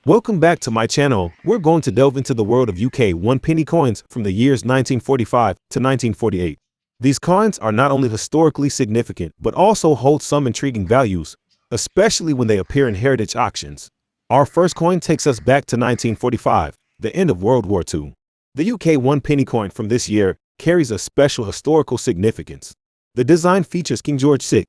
Welcome back to my channel. We're going to delve into the world of UK 1 penny coins from the years 1945 to 1948. These coins are not only historically significant, but also hold some intriguing values, especially when they appear in heritage auctions. Our first coin takes us back to 1945, the end of World War II. The UK 1 penny coin from this year carries a special historical significance. The design features King George VI,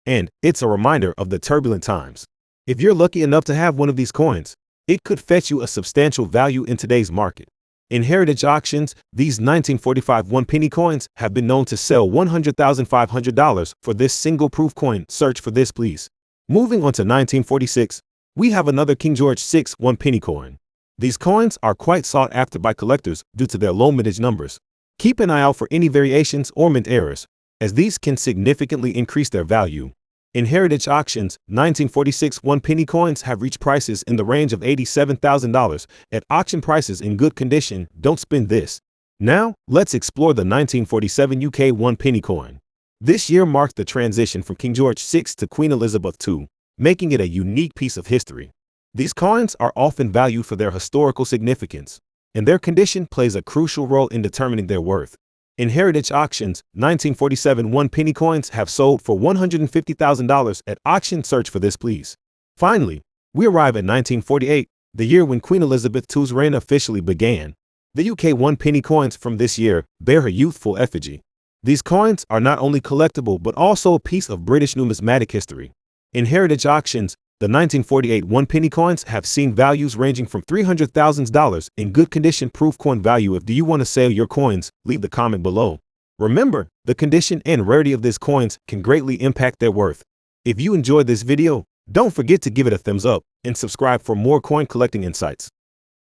and it's a reminder of the turbulent times. If you're lucky enough to have one of these coins, it could fetch you a substantial value in today's market. In heritage auctions, these 1945 1 penny coins have been known to sell $100,500 for this single proof coin. Search for this, please. Moving on to 1946, we have another King George VI 1 penny coin. These coins are quite sought after by collectors due to their low mintage numbers. Keep an eye out for any variations or mint errors, as these can significantly increase their value. In heritage auctions, 1946 1 penny coins have reached prices in the range of $87,000 at auction prices in good condition. Don't spend this. Now, let's explore the 1947 UK 1 penny coin. This year marked the transition from King George VI to Queen Elizabeth II, making it a unique piece of history. These coins are often valued for their historical significance, and their condition plays a crucial role in determining their worth. In heritage auctions, 1947 1 penny coins have sold for $150,000 at auction. Search for this, please. Finally, we arrive at 1948, the year when Queen Elizabeth II's reign officially began. The UK 1 penny coins from this year bear her youthful effigy. These coins are not only collectible but also a piece of British numismatic history. In heritage auctions, the 1948 1 penny coins have seen values ranging from $300,000 in good condition proof coin value. If you want to sell your coins, leave the comment below. Remember, the condition and rarity of these coins can greatly impact their worth. If you enjoyed this video, don't forget to give it a thumbs up and subscribe for more coin collecting insights.